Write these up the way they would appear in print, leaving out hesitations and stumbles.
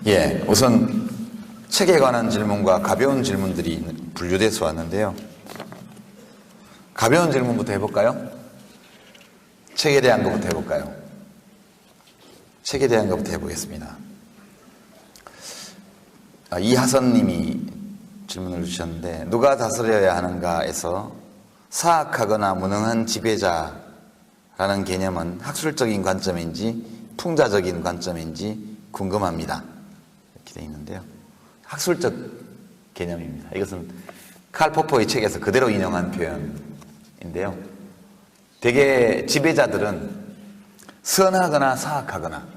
예, 우선 책에 관한 질문과 가벼운 질문들이 분류돼서 왔는데요. 가벼운 질문부터 해볼까요? 책에 대한 것부터 해볼까요? 책에 대한 것부터 해보겠습니다. 이하선님이 질문을 주셨는데, 누가 다스려야 하는가에서 사악하거나 무능한 지배자라는 개념은 학술적인 관점인지 풍자적인 관점인지 궁금합니다. 이렇게 되어 있는데요. 학술적 개념입니다. 이것은 칼 포퍼의 책에서 그대로 인용한 표현인데요. 대개 지배자들은 선하거나 사악하거나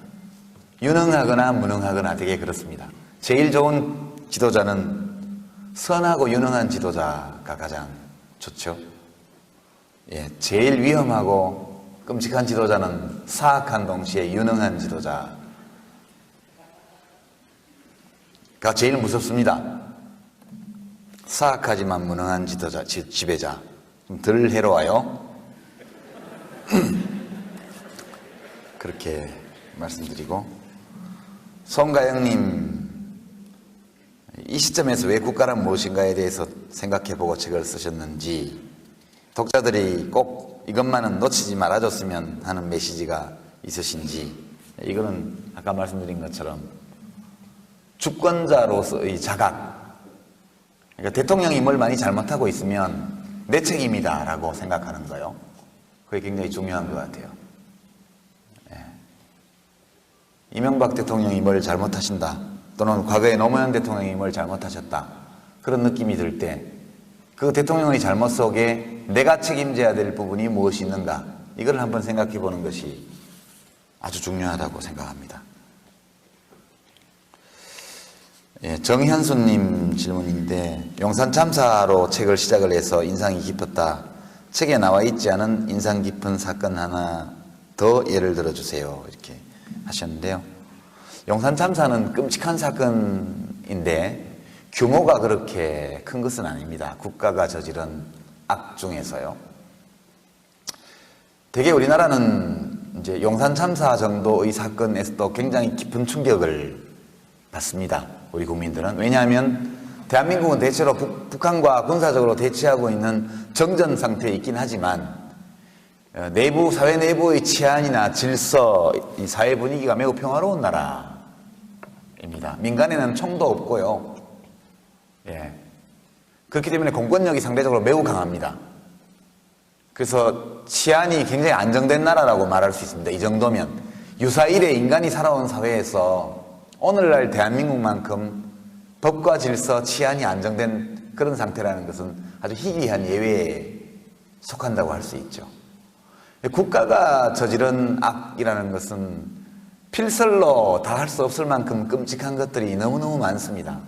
유능하거나 무능하거나 되게 그렇습니다. 제일 좋은 지도자는 선하고 유능한 지도자가 가장 좋죠. 예, 제일 위험하고 끔찍한 지도자는 사악한 동시에 유능한 지도자가 제일 무섭습니다. 사악하지만 무능한 지도자, 지배자. 좀 덜 해로워요. 그렇게 말씀드리고, 송가영님, 이 시점에서 왜 국가란 무엇인가에 대해서 생각해보고 책을 쓰셨는지, 독자들이 꼭 이것만은 놓치지 말아줬으면 하는 메시지가 있으신지, 이거는 아까 말씀드린 것처럼 주권자로서의 자각, 그러니까 대통령이 뭘 많이 잘못하고 있으면 내 책임이다 라고 생각하는 거예요. 그게 굉장히 중요한 것 같아요. 이명박 대통령이 뭘 잘못하신다, 또는 과거에 노무현 대통령이 뭘 잘못하셨다, 그런 느낌이 들 때 그 대통령의 잘못 속에 내가 책임져야 될 부분이 무엇이 있는가, 이걸 한번 생각해 보는 것이 아주 중요하다고 생각합니다. 예, 정현수님 질문인데, 용산 참사로 책을 시작을 해서 인상이 깊었다. 책에 나와 있지 않은 인상 깊은 사건 하나 더 예를 들어주세요. 이렇게 하셨는데요. 용산 참사는 끔찍한 사건인데 규모가 그렇게 큰 것은 아닙니다. 국가가 저지른 악 중에서요. 되게 우리나라는 이제 용산 참사 정도의 사건에서도 굉장히 깊은 충격을 받습니다. 우리 국민들은. 왜냐하면 대한민국은 대체로 북한과 군사적으로 대치하고 있는 정전 상태에 있긴 하지만 내부, 사회 내부의 치안이나 질서, 이 사회 분위기가 매우 평화로운 나라입니다. 민간에는 총도 없고요. 예. 그렇기 때문에 공권력이 상대적으로 매우 강합니다. 그래서 치안이 굉장히 안정된 나라라고 말할 수 있습니다. 이 정도면. 유사일에 인간이 살아온 사회에서 오늘날 대한민국만큼 법과 질서, 치안이 안정된 그런 상태라는 것은 아주 희귀한 예외에 속한다고 할 수 있죠. 국가가 저지른 악이라는 것은 필설로 다 할 수 없을 만큼 끔찍한 것들이 너무너무 많습니다.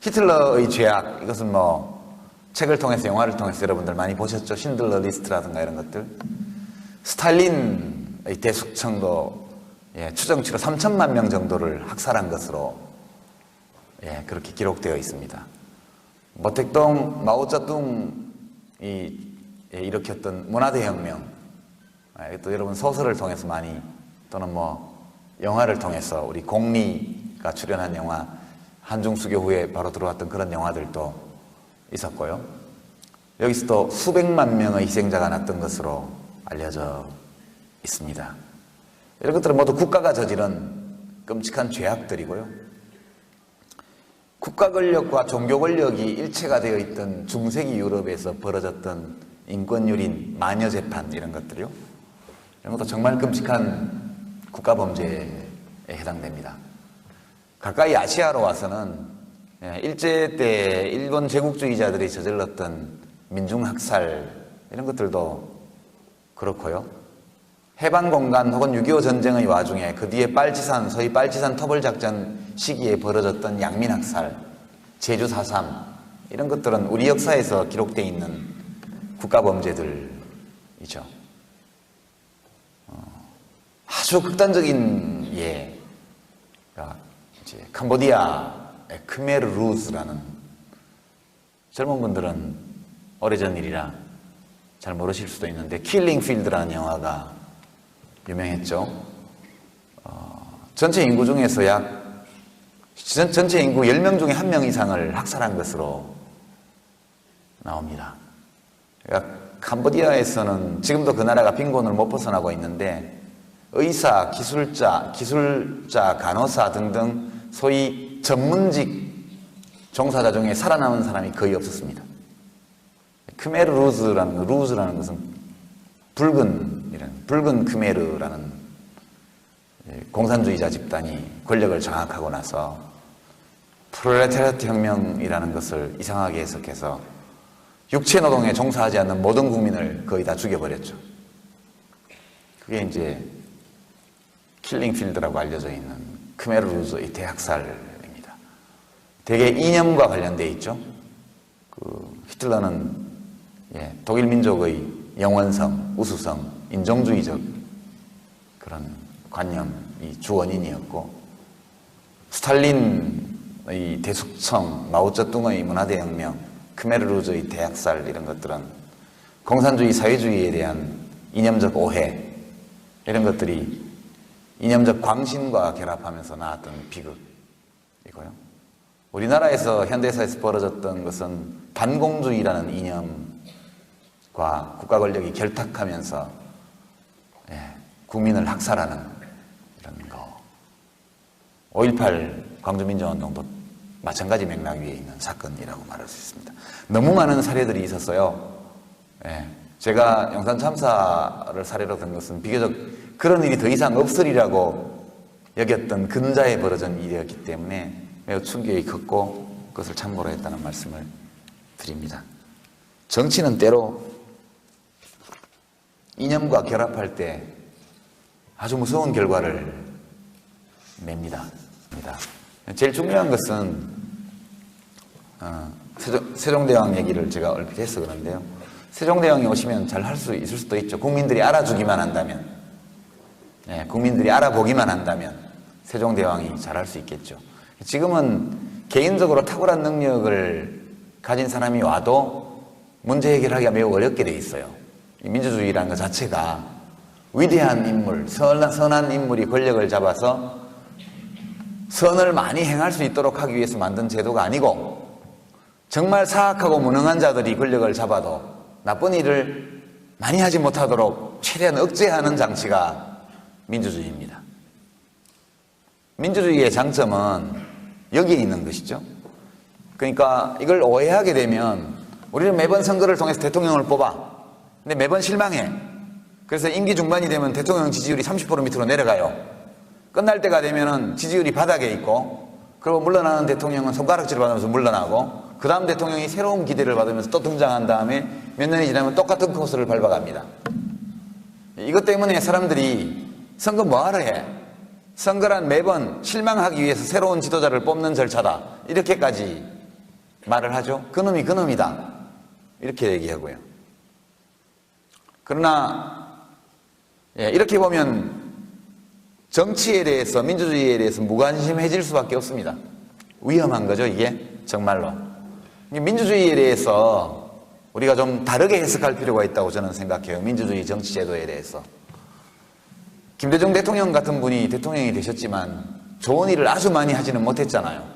히틀러의 죄악, 이것은 책을 통해서, 영화를 통해서 여러분들 많이 보셨죠? 신들러 리스트라든가 이런 것들. 스탈린의 대숙청도 추정치로 3천만 명 정도를 학살한 것으로 그렇게 기록되어 있습니다. 모택동, 마오쩌둥이 일으켰던 문화대혁명, 또 여러분 소설을 통해서 많이, 또는 영화를 통해서 우리 공리가 출연한 영화, 한중수교 후에 바로 들어왔던 그런 영화들도 있었고요. 여기서도 수백만 명의 희생자가 났던 것으로 알려져 있습니다. 이런 것들은 모두 국가가 저지른 끔찍한 죄악들이고요. 국가 권력과 종교 권력이 일체가 되어 있던 중세기 유럽에서 벌어졌던 인권유린, 마녀재판, 이런 것들이요. 이런 것도 정말 끔찍한 국가범죄에 해당됩니다. 가까이 아시아로 와서는 일제 때 일본 제국주의자들이 저질렀던 민중학살, 이런 것들도 그렇고요. 해방공간 혹은 6.25 전쟁의 와중에 그 뒤에 빨치산, 소위 빨치산 터벌작전 시기에 벌어졌던 양민학살, 제주 4.3, 이런 것들은 우리 역사에서 기록되어 있는 국가범죄들이죠. 아주 극단적인 이제 캄보디아의 크메르루즈라는, 젊은 분들은 오래전 일이라 잘 모르실 수도 있는데, 킬링 필드라는 영화가 유명했죠. 전체 인구 중에서 약 전체 인구 10명 중에 1명 이상을 학살한 것으로 나옵니다. 그러니까 캄보디아에서는 지금도 그 나라가 빈곤을 못 벗어나고 있는데 의사, 기술자, 간호사 등등 소위 전문직 종사자 중에 살아남은 사람이 거의 없었습니다. 크메르 루즈라는 것은 붉은 크메르라는 공산주의자 집단이 권력을 장악하고 나서 프롤레타리아트 혁명이라는 것을 이상하게 해석해서 육체 노동에 종사하지 않는 모든 국민을 거의 다 죽여버렸죠. 그게 이제 킬링필드라고 알려져 있는 크메르 루즈의 대학살입니다. 대개 이념과 관련되어 있죠. 히틀러는 독일 민족의 영원성, 우수성, 인종주의적 그런 관념이 주원인이었고, 스탈린의 대숙청, 마오쩌둥의 문화대혁명, 크메르 루즈의 대학살 이런 것들은 공산주의 사회주의에 대한 이념적 오해 이런 것들이 이념적 광신과 결합하면서 나왔던 비극이고요. 우리나라에서 현대사에서 벌어졌던 것은 반공주의라는 이념과 국가 권력이 결탁하면서 국민을 학살하는 이런 거. 5.18 광주민주화운동도 마찬가지 맥락 위에 있는 사건이라고 말할 수 있습니다. 너무 많은 사례들이 있었어요. 제가 영산 참사를 사례로 든 것은 비교적 그런 일이 더 이상 없으리라고 여겼던 근자에 벌어진 일이었기 때문에 매우 충격이 컸고 그것을 참고로 했다는 말씀을 드립니다. 정치는 때로 이념과 결합할 때 아주 무서운 결과를 냅니다. 제일 중요한 것은 세종대왕 얘기를 제가 얼핏 해서 그런데요. 세종대왕이 오시면 잘 할 수 있을 수도 있죠. 국민들이 알아주기만 한다면, 국민들이 알아보기만 한다면 세종대왕이 잘 할 수 있겠죠. 지금은 개인적으로 탁월한 능력을 가진 사람이 와도 문제 해결하기가 매우 어렵게 돼 있어요. 민주주의라는 것 자체가 위대한 인물, 선한 인물이 권력을 잡아서 선을 많이 행할 수 있도록 하기 위해서 만든 제도가 아니고, 정말 사악하고 무능한 자들이 권력을 잡아도 나쁜 일을 많이 하지 못하도록 최대한 억제하는 장치가 민주주의입니다. 민주주의의 장점은 여기에 있는 것이죠. 그러니까 이걸 오해하게 되면 우리는 매번 선거를 통해서 대통령을 뽑아. 근데 매번 실망해. 그래서 임기 중반이 되면 대통령 지지율이 30% 밑으로 내려가요. 끝날 때가 되면은 지지율이 바닥에 있고, 그리고 물러나는 대통령은 손가락질을 받으면서 물러나고, 그 다음 대통령이 새로운 기대를 받으면서 또 등장한 다음에 몇 년이 지나면 똑같은 코스를 밟아갑니다. 이것 때문에 사람들이 선거 뭐하러 해? 선거란 매번 실망하기 위해서 새로운 지도자를 뽑는 절차다. 이렇게까지 말을 하죠. 그놈이 그놈이다. 이렇게 얘기하고요. 그러나 이렇게 보면 정치에 대해서, 민주주의에 대해서 무관심해질 수밖에 없습니다. 위험한 거죠, 이게 정말로. 민주주의에 대해서 우리가 좀 다르게 해석할 필요가 있다고 저는 생각해요. 민주주의 정치제도에 대해서. 김대중 대통령 같은 분이 대통령이 되셨지만 좋은 일을 아주 많이 하지는 못했잖아요.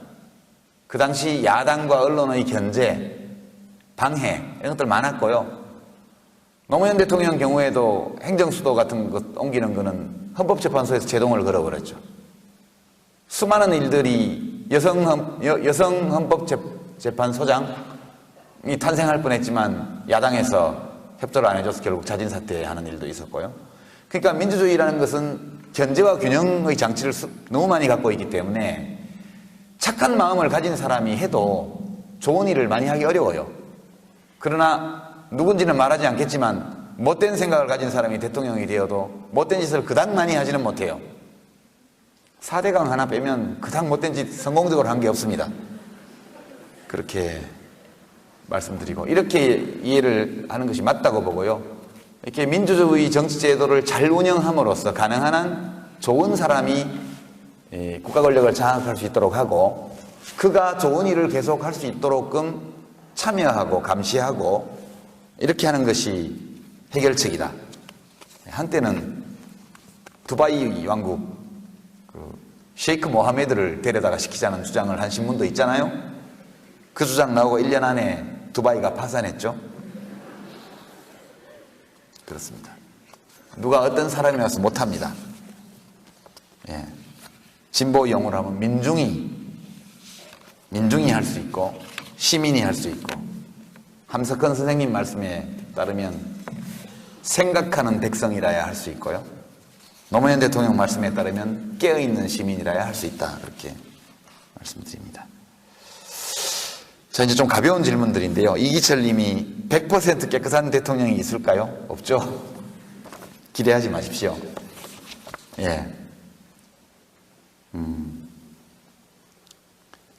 그 당시 야당과 언론의 견제, 방해 이런 것들 많았고요. 노무현 대통령 경우에도 행정수도 같은 것 옮기는 거는 헌법재판소에서 제동을 걸어버렸죠. 수많은 일들이 여성 헌법재판소장이 탄생할 뻔했지만 야당에서 협조를 안 해줘서 결국 자진사퇴하는 일도 있었고요. 그러니까 민주주의라는 것은 견제와 균형의 장치를 너무 많이 갖고 있기 때문에 착한 마음을 가진 사람이 해도 좋은 일을 많이 하기 어려워요. 그러나 누군지는 말하지 않겠지만 못된 생각을 가진 사람이 대통령이 되어도 못된 짓을 그닥 많이 하지는 못해요. 4대강 하나 빼면 그닥 못된 짓 성공적으로 한 게 없습니다. 그렇게 말씀드리고, 이렇게 이해를 하는 것이 맞다고 보고요. 이렇게 민주주의 정치제도를 잘 운영함으로써 가능한 한 좋은 사람이 국가 권력을 장악할 수 있도록 하고, 그가 좋은 일을 계속할 수 있도록끔 참여하고 감시하고 이렇게 하는 것이 해결책이다. 한때는 두바이 왕국 셰이크 모하메드를 데려다가 시키자는 주장을 한 신문도 있잖아요. 그 주장 나오고 1년 안에 두바이가 파산했죠. 그렇습니다. 누가 어떤 사람이 와서 못합니다. 예. 진보 용어로 하면 민중이 할 수 있고 시민이 할 수 있고, 함석헌 선생님 말씀에 따르면 생각하는 백성이라야 할 수 있고요, 노무현 대통령 말씀에 따르면 깨어있는 시민이라야 할 수 있다, 그렇게 말씀드립니다. 자, 이제 좀 가벼운 질문들인데요. 이기철 님이 100% 깨끗한 대통령이 있을까요? 없죠? 기대하지 마십시오. 예.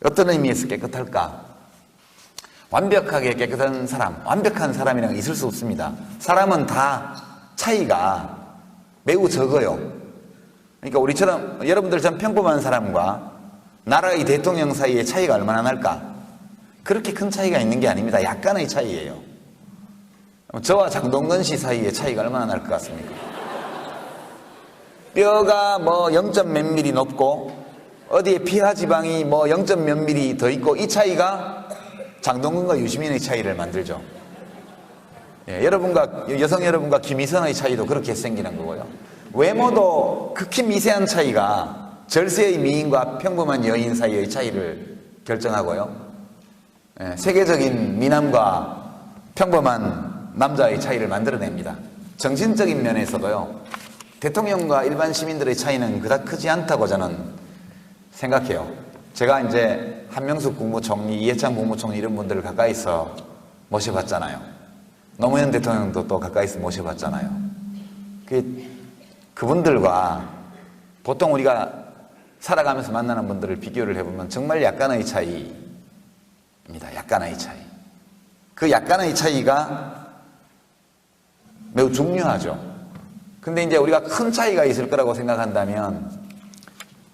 어떤 의미에서 깨끗할까? 완벽하게 깨끗한 사람, 완벽한 사람이란 있을 수 없습니다. 사람은 다 차이가 매우 적어요. 그러니까 우리처럼, 여러분들처럼 평범한 사람과 나라의 대통령 사이의 차이가 얼마나 날까? 그렇게 큰 차이가 있는 게 아닙니다. 약간의 차이예요. 저와 장동건 씨 사이의 차이가 얼마나 날 것 같습니까? 뼈가 뭐 0몇 밀리 높고 어디에 피하 지방이 뭐 0몇 밀리 더 있고, 이 차이가 장동건과 유시민의 차이를 만들죠. 예, 여성 여러분과 김희선의 차이도 그렇게 생기는 거고요. 외모도 극히 미세한 차이가 절세의 미인과 평범한 여인 사이의 차이를 결정하고요. 예, 세계적인 미남과 평범한 남자의 차이를 만들어냅니다. 정신적인 면에서도요, 대통령과 일반 시민들의 차이는 그닥 크지 않다고 저는 생각해요. 제가 이제 한명숙 국무총리, 이해찬 국무총리 이런 분들을 가까이서 모셔봤잖아요. 노무현 대통령도 또 가까이서 모셔봤잖아요. 그분들과 보통 우리가 살아가면서 만나는 분들을 비교를 해보면 정말 약간의 차이입니다. 약간의 차이. 그 약간의 차이가 매우 중요하죠. 근데 이제 우리가 큰 차이가 있을 거라고 생각한다면,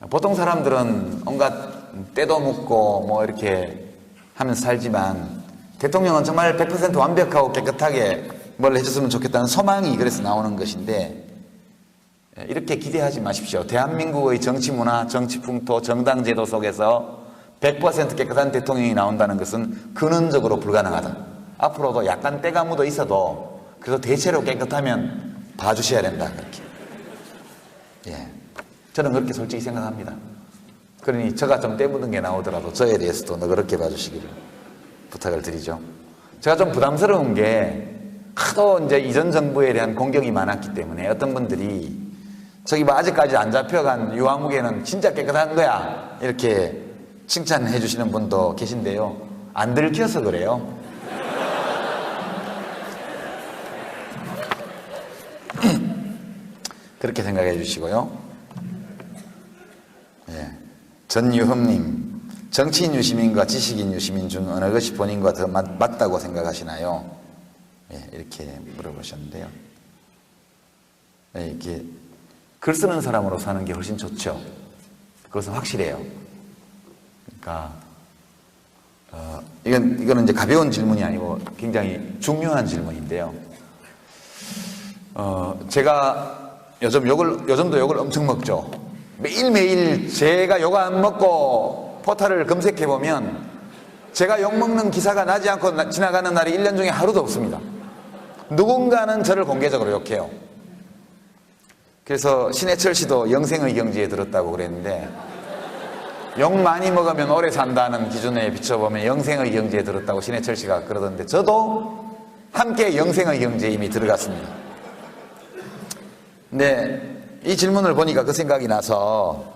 보통 사람들은 온갖 때도 묻고 뭐 이렇게 하면서 살지만, 대통령은 정말 100% 완벽하고 깨끗하게 뭘 해줬으면 좋겠다는 소망이 그래서 나오는 것인데, 이렇게 기대하지 마십시오. 대한민국의 정치 문화, 정치 풍토, 정당 제도 속에서 100% 깨끗한 대통령이 나온다는 것은 근원적으로 불가능하다. 앞으로도 약간 때가 묻어 있어도 그래서 대체로 깨끗하면 봐주셔야 된다, 그렇게. 예. 저는 그렇게 솔직히 생각합니다. 그러니 저가 좀 때 묻은 게 나오더라도 저에 대해서도 너그럽게 봐주시기를 부탁을 드리죠. 제가 좀 부담스러운 게, 하도 이제 이전 정부에 대한 공격이 많았기 때문에 어떤 분들이 저기 뭐 아직까지 안 잡혀간 유아무개는 진짜 깨끗한 거야, 이렇게 칭찬해 주시는 분도 계신데요. 안 들켜서 그래요. 그렇게 생각해 주시고요. 예. 전유흠님, 정치인 유시민과 지식인 유시민 중 어느 것이 본인과 더 맞다고 생각하시나요? 예, 이렇게 물어보셨는데요. 예, 이렇게 글 쓰는 사람으로 사는 게 훨씬 좋죠. 그것은 확실해요. 그러니까 이거는 이제 가벼운 질문이 아니고 굉장히 중요한 질문인데요. 제가 요즘도 욕을 엄청 먹죠. 매일매일 제가 욕 안 먹고 포털을 검색해보면 제가 욕먹는 기사가 나지 않고 지나가는 날이 1년 중에 하루도 없습니다. 누군가는 저를 공개적으로 욕해요. 그래서 신해철 씨도 영생의 경지에 들었다고 그랬는데, 욕 많이 먹으면 오래 산다는 기준에 비춰보면 영생의 경지에 들었다고 신해철 씨가 그러던데, 저도 함께 영생의 경지에 이미 들어갔습니다. 근데 이 질문을 보니까 그 생각이 나서,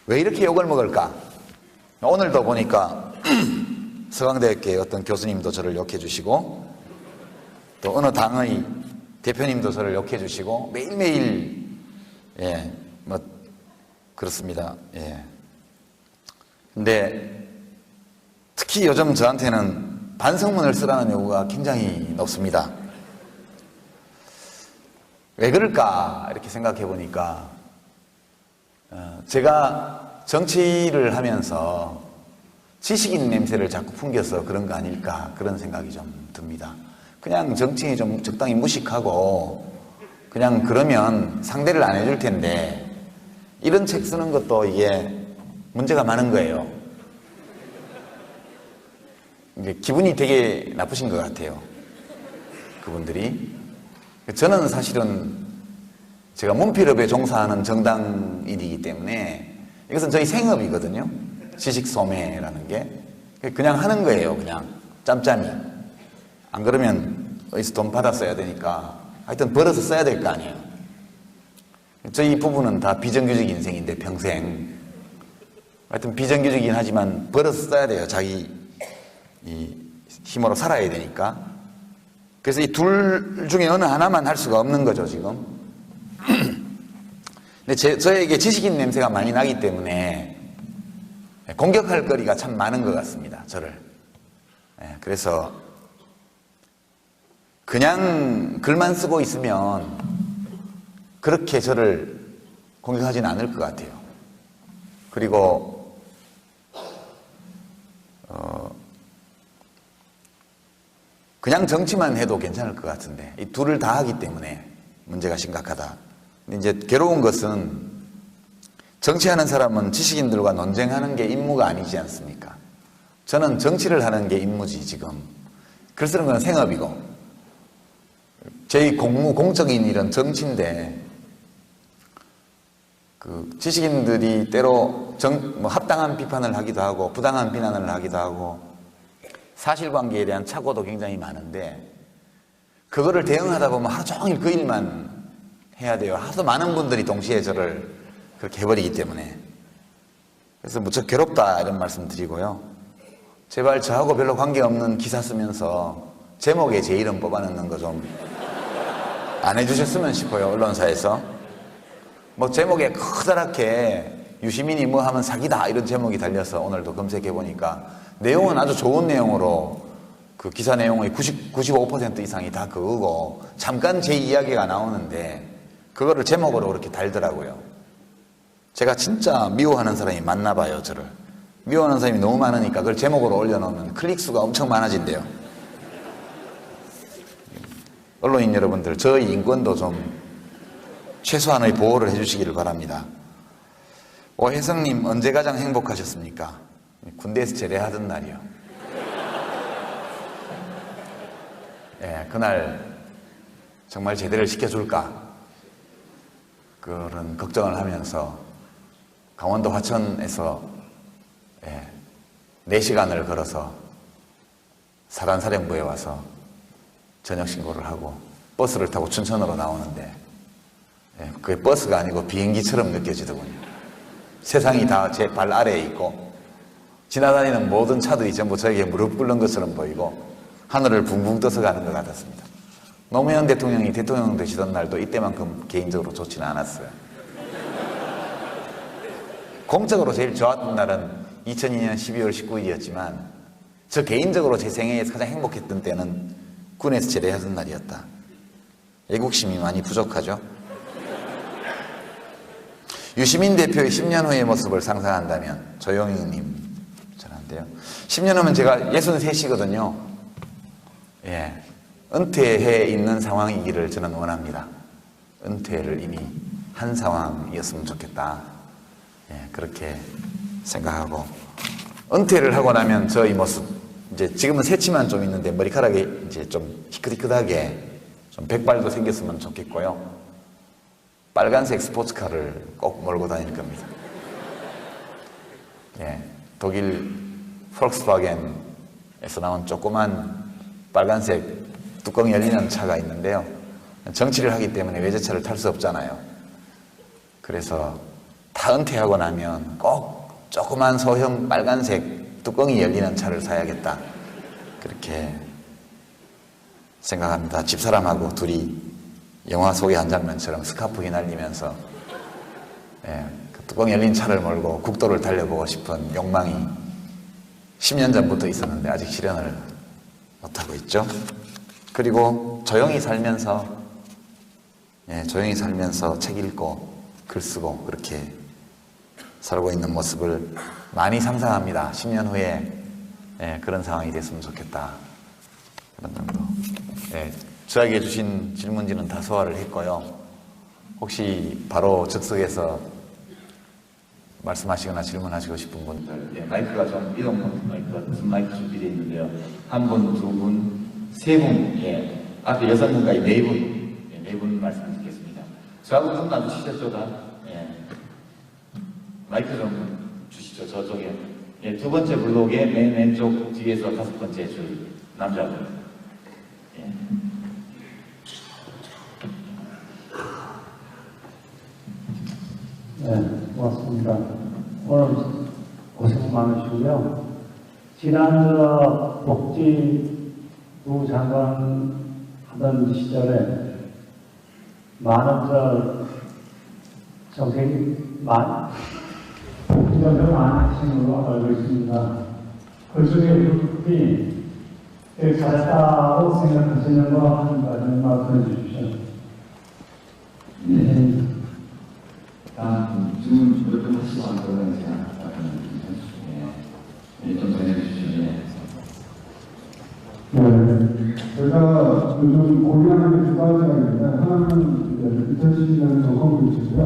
왜 이렇게 욕을 먹을까? 오늘도 보니까 서강대학교의 어떤 교수님도 저를 욕해 주시고, 또 어느 당의 대표님도 저를 욕해 주시고, 매일매일, 예, 뭐 그렇습니다. 예. 근데 특히 요즘 저한테는 반성문을 쓰라는 요구가 굉장히 높습니다. 왜 그럴까 이렇게 생각해 보니까, 제가 정치를 하면서 지식인 냄새를 자꾸 풍겨서 그런 거 아닐까, 그런 생각이 좀 듭니다. 그냥 정치인이 좀 적당히 무식하고 그냥 그러면 상대를 안 해줄 텐데, 이런 책 쓰는 것도 이게 문제가 많은 거예요. 이제 기분이 되게 나쁘신 것 같아요. 그분들이. 저는 사실은 제가 문필업에 종사하는 정당인이기 때문에 이것은 저희 생업이거든요. 지식 소매라는 게. 그냥 하는 거예요. 그냥 짬짬이. 안 그러면 어디서 돈 받아 써야 되니까 하여튼 벌어서 써야 될 거 아니에요. 저희 부부는 다 비정규직 인생인데 평생 하여튼 비정규직이긴 하지만 벌어서 써야 돼요. 자기 이 힘으로 살아야 되니까. 그래서 이 둘 중에 어느 하나만 할 수가 없는 거죠 지금. 근데 저에게 지식인 냄새가 많이 나기 때문에 공격할 거리가 참 많은 것 같습니다. 저를. 그래서 그냥 글만 쓰고 있으면 그렇게 저를 공격하지는 않을 것 같아요. 그리고 그냥 정치만 해도 괜찮을 것 같은데 이 둘을 다 하기 때문에 문제가 심각하다. 근데 이제 괴로운 것은 정치하는 사람은 지식인들과 논쟁하는 게 임무가 아니지 않습니까? 저는 정치를 하는 게 임무지 지금. 글 쓰는 건 생업이고 제 공적인 일은 정치인데 그 지식인들이 때로 합당한 비판을 하기도 하고 부당한 비난을 하기도 하고 사실관계에 대한 착오도 굉장히 많은데 그거를 대응하다 보면 하루 종일 그 일만 해야 돼요. 하도 많은 분들이 동시에 저를 그렇게 해버리기 때문에. 그래서 무척 괴롭다 이런 말씀 드리고요. 제발 저하고 별로 관계없는 기사 쓰면서 제목에 제 이름 뽑아넣는 거 좀 안 해주셨으면 싶어요. 언론사에서. 뭐 제목에 커다랗게 유시민이 뭐 하면 사기다 이런 제목이 달려서 오늘도 검색해보니까 내용은 아주 좋은 내용으로 그 기사 내용의 95% 이상이 다 그거고 잠깐 제 이야기가 나오는데 그거를 제목으로 그렇게 달더라고요. 제가 진짜 미워하는 사람이 많나 봐요. 저를. 미워하는 사람이 너무 많으니까 그걸 제목으로 올려놓으면 클릭수가 엄청 많아진대요. 언론인 여러분들 저희 인권도 좀 최소한의 보호를 해주시기를 바랍니다. 오혜성님 언제 가장 행복하셨습니까? 군대에서 제대하던 날이요. 예, 그날 정말 제대를 시켜줄까 그런 걱정을 하면서 강원도 화천에서 4시간을 걸어서 사단사령부에 와서 저녁 신고를 하고 버스를 타고 춘천으로 나오는데 그게 버스가 아니고 비행기처럼 느껴지더군요. 세상이 다 제 발 아래에 있고 지나다니는 모든 차들이 전부 저에게 무릎 꿇는 것처럼 보이고 하늘을 붕붕 떠서 가는 것 같았습니다. 노무현 대통령이 대통령 되시던 날도 이때만큼 개인적으로 좋지는 않았어요. 공적으로 제일 좋았던 날은 2002년 12월 19일이었지만 저 개인적으로 제 생애에서 가장 행복했던 때는 군에서 제대하던 날이었다. 애국심이 많이 부족하죠? 유시민 대표의 10년 후의 모습을 상상한다면 조용희님 전화인데요. 10년 후면 제가 63이거든요. 예, 은퇴해 있는 상황이기를 저는 원합니다. 은퇴를 이미 한 상황이었으면 좋겠다. 예, 그렇게 생각하고 은퇴를 하고 나면 저희 모습 이제 지금은 새치만 좀 있는데 머리카락이 이제 좀 희끗희끗하게 좀 백발도 생겼으면 좋겠고요. 빨간색 스포츠카를 꼭 몰고 다닐 겁니다. 예, 독일 폴크스와겐에서 나온 조그만 빨간색 뚜껑 열리는 차가 있는데요. 정치를 하기 때문에 외제차를 탈 수 없잖아요. 그래서 다 은퇴하고 나면 꼭 조그만 소형 빨간색 뚜껑이 열리는 차를 사야겠다. 그렇게 생각합니다. 집사람하고 둘이 영화 속의 한 장면처럼 스카프 휘날리면서 그 뚜껑 열린 차를 몰고 국도를 달려보고 싶은 욕망이 10년 전부터 있었는데 아직 실현을 못하고 있죠. 그리고 조용히 살면서 책 읽고 글 쓰고 그렇게 살고 있는 모습을 많이 상상합니다. 10년 후에 그런 상황이 됐으면 좋겠다. 그런 정도. 저에게 주신 질문지는 다 소화를 했고요. 혹시 바로 즉석에서 말씀하시거나 질문하시고 싶은 분들. 예, 마이크가 좀 이동 마이크가 무슨 마이크 준비되어 있는데요. 한 분, 두 분, 세 분, 예, 앞에 6분까지 네 분, 예, 네 분 말씀 듣겠습니다. 저하고 좀 놔주시죠, 다. 예. 마이크 좀 주시죠, 저쪽에. 예, 두 번째 블록의 맨 왼쪽 뒤에서 다섯 번째 줄 남자분. 예. 네, 고맙습니다. 오늘 고생 많으시고요. 지난주 복지부 장관 하던 시절에 많은 복지가 좀 많은 친구로 알고 있습니다. 그 중에 부분이 되게 잘했다고 생각하시는 거 한 가지 말씀해 주십시오. 네. 질문 몇번 하시고 안 그러면 제가 좀 전해주시죠. 네. 제가 요즘 고민하는 게 두 가지가 있는데, 하나는 2012년 정권교체고요.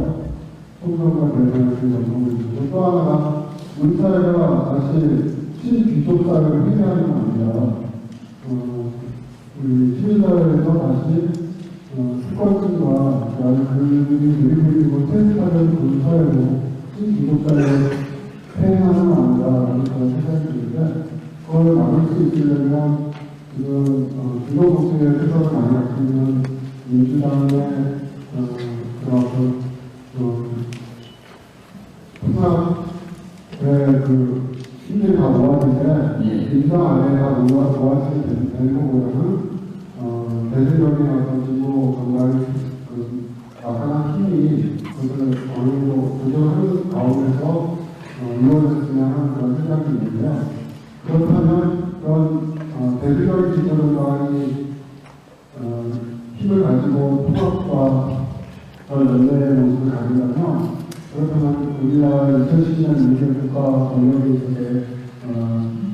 총선과 대선의 정권교체고, 또 하나가 우리 사회가 다시 신귀족사회를 회귀하는 거 아니라, 우리 시민사회에서 다시 특권층과 그들이 그리고 테스트하는 그 사회로 신귀족사회를 행하는 거 아니라 그런 생각이 드는데, 그걸 막을 수 있으려면 지금 주거복지의 해석을 많이 갖고 있는 민주당의 그런 통합의 힘들이 다 모아지는데 민주당 안에 다 모아지게 되는 것보다는 대세적인 어떤 지구 건강의 약간한 힘이 그것을 어느 정도 조정하는 가운데서 이루어졌으면 하는 그런 생각이 있는데요. 그렇다면 그런 대표적인 지도자의 힘을 가지고 통합과 그런 연대의 모습을 가지려면 그렇다면 우리나라 2010년 민주국가 권력에 있어서의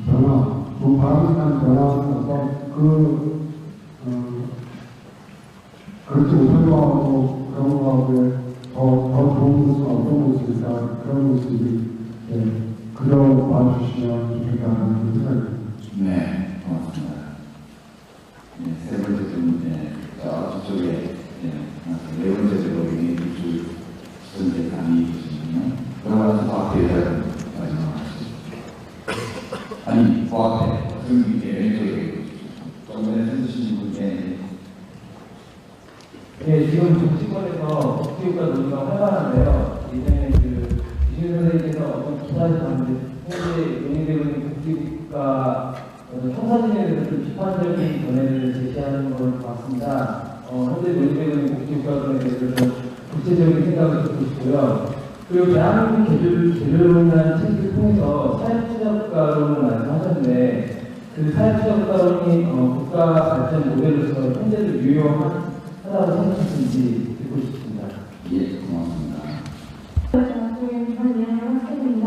변화, 또 바람직한 변화는 어떤 그렇지 못한 거하고 그런 거하고의 더 좋은 모습은 어떤 모습일까 그런 모습이 그려봐 주시면 좋겠다는 생각이 듭니다. 네, 고맙습니다. 네, 세 번째 질문, 저쪽에, 네 번째 질문이 주 전제 강의 주시면요. 그러면서 앞에 말씀하시죠. 아니, 그 앞에, 왼쪽에, 조금 전에 해주신 분께. 네, 지금 정치권에서 복지국가 논의가 활발한데요. 이전에 이준 선생님께서 어떤 기사를 봤는데, 현재 논의되고 있는 복지국가 청사진에 대해서 좀 비판적인 견해를 제시하는 걸 봤습니다. 현재 논의되고 있는 복지국가에 대해서 좀 구체적인 생각을 듣고 싶고요. 그리고 대한민국 개조론이라는 책을 통해서 사회투자국가론을 말씀하셨는데, 그 사회투자국가론이 국가 발전 모델로서 현재도 유효하다고 생각하시는지 듣고 싶습니다. 예, 고맙습니다. 학생입니다.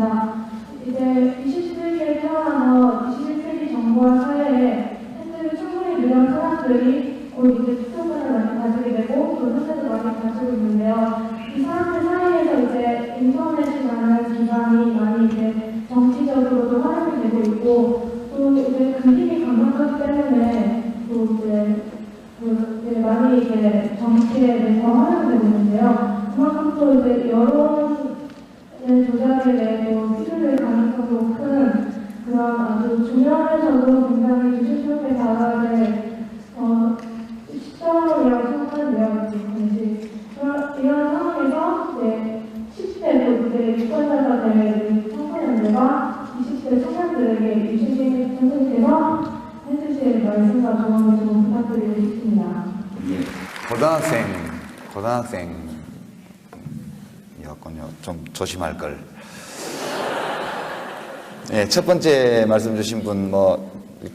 이제 21세기에 태어나서 21세기 정부와 사회에 현재를 충분히 누린 사람들이 곧 이제 투표권을 많이 가지게 되고 또 현재도 많이 가지고 있는데요. 이 사람들 사이에서 이제 인터넷이라는 기반이 많이 이제 정치적으로도 활용이 되고 있고 또 이제 그 힘이 강력하기 때문에 또 이제 많이 이제 정치에 대해서 활용되고 있는데요. 그만큼 또 이제 여론 조작에 대해서 필요를 가능성도 큰 그런 아주 중요하면서도 굉장히 조심스럽게 다뤄야 될 시점이라고 생각하는데요. 이런 상황에서 10대 또 유권자들의 청소년들과 20대 청년들에게 유시진 선생님께서 해주실 말씀과 조언을 좀 부탁드리고 싶습니다. 고등학생이었군요. 좀 조심할 걸. 네, 첫 번째 말씀 주신 분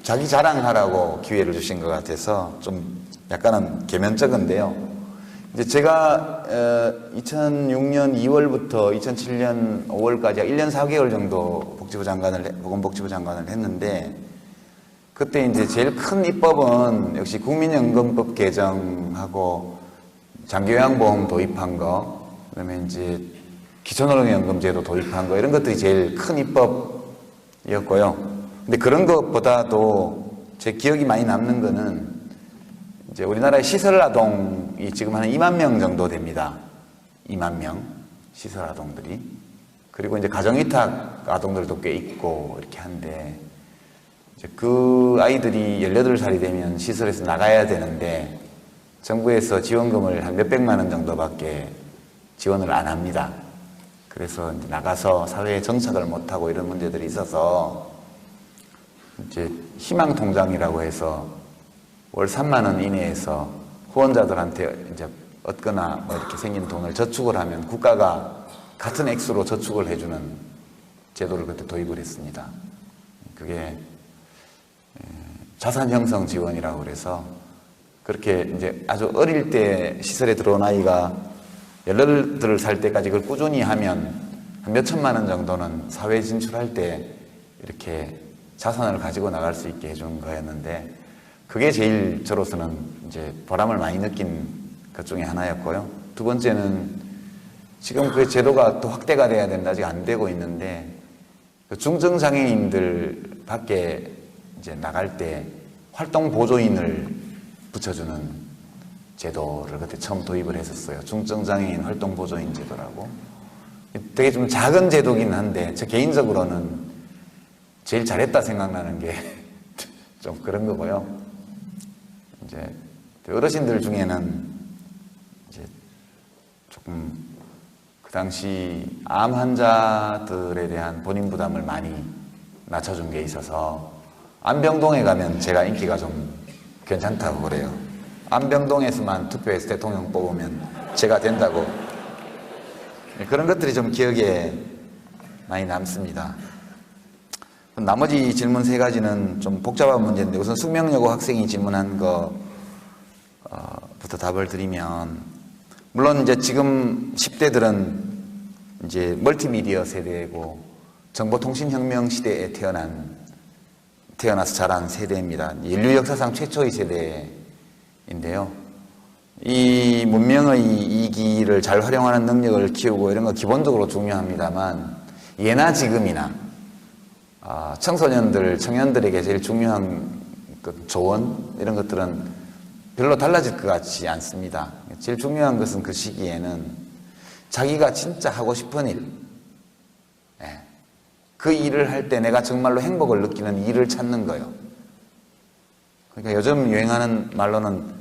자기 자랑하라고 기회를 주신 것 같아서 좀 약간은 계면적인데요. 이제 제가 2006년 2월부터 2007년 5월까지 1년 4개월 정도 보건복지부 장관을 했는데, 그때 이제 제일 큰 입법은 역시 국민연금법 개정하고 장기요양보험 도입한 거, 그다음에 이제 기초노령연금제도 도입한 거 이런 것들이 제일 큰 입법이었고요. 근데 그런 것보다도 제 기억이 많이 남는 거는 이제 우리나라의 시설아동이 지금 한 2만 명 정도 됩니다. 2만 명 시설아동들이. 그리고 이제 가정위탁 아동들도 꽤 있고 이렇게 한데 이제 그 아이들이 18살이 되면 시설에서 나가야 되는데 정부에서 지원금을 한 몇백만 원 정도밖에 지원을 안 합니다. 그래서 이제 나가서 사회에 정착을 못하고 이런 문제들이 있어서 이제 희망통장이라고 해서 월 3만 원 이내에서 후원자들한테 이제 얻거나 뭐 이렇게 생긴 돈을 저축을 하면 국가가 같은 액수로 저축을 해주는 제도를 그때 도입을 했습니다. 그게 자산 형성 지원이라고 그래서 그렇게 이제 아주 어릴 때 시설에 들어온 아이가 18살 때까지 그걸 꾸준히 하면 한 몇천만 원 정도는 사회에 진출할 때 이렇게 자산을 가지고 나갈 수 있게 해준 거였는데 그게 제일 저로서는 이제 보람을 많이 느낀 것 중에 하나였고요. 두 번째는 지금 그 제도가 또 확대가 돼야 되는데 아직 안 되고 있는데 그 중증장애인들 밖에 이제 나갈 때 활동 보조인을 붙여주는 제도를 그때 처음 도입을 했었어요. 중증장애인 활동 보조인 제도라고. 되게 좀 작은 제도긴 한데 저 개인적으로는 제일 잘했다 생각나는 게 좀 그런 거고요. 이제 어르신들 중에는 이제 조금 그 당시 암 환자들에 대한 본인 부담을 많이 낮춰준 게 있어서 안병동에 가면 제가 인기가 좀 괜찮다고 그래요. 안병동에서만 투표해서 대통령 뽑으면 제가 된다고. 그런 것들이 좀 기억에 많이 남습니다. 나머지 질문 3가지는 좀 복잡한 문제인데 우선 숙명여고 학생이 질문한 거부터 답을 드리면 물론 이제 지금 10대들은 이제 멀티미디어 세대고 정보통신혁명 시대에 태어나서 자란 세대입니다. 인류 역사상 최초의 세대인데요. 이 문명의 이기를 잘 활용하는 능력을 키우고 이런 거 기본적으로 중요합니다만 예나 지금이나 청소년들, 청년들에게 제일 중요한 조언 이런 것들은 별로 달라질 것 같지 않습니다. 제일 중요한 것은 그 시기에는 자기가 진짜 하고 싶은 일, 그 일을 할 때 내가 정말로 행복을 느끼는 일을 찾는 거예요. 그러니까 요즘 유행하는 말로는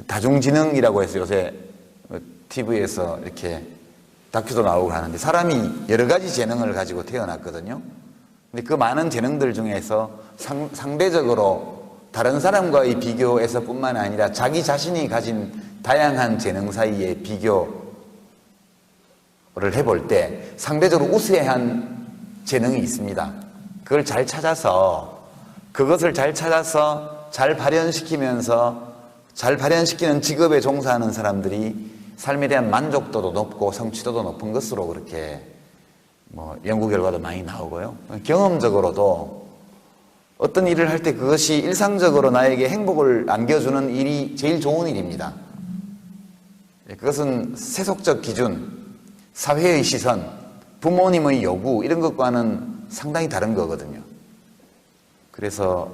다중지능이라고 해서 요새 TV에서 이렇게 다큐도 나오고 하는데 사람이 여러 가지 재능을 가지고 태어났거든요. 근데 그 많은 재능들 중에서 상대적으로 다른 사람과의 비교에서 뿐만 아니라 자기 자신이 가진 다양한 재능 사이에 비교를 해볼 때 상대적으로 우세한 재능이 있습니다. 그걸 잘 찾아서 그것을 잘 발현시키면서 잘 발현시키는 직업에 종사하는 사람들이 삶에 대한 만족도도 높고 성취도도 높은 것으로 그렇게 연구 결과도 많이 나오고요. 경험적으로도 어떤 일을 할 때 그것이 일상적으로 나에게 행복을 안겨주는 일이 제일 좋은 일입니다. 그것은 세속적 기준, 사회의 시선, 부모님의 요구 이런 것과는 상당히 다른 거거든요. 그래서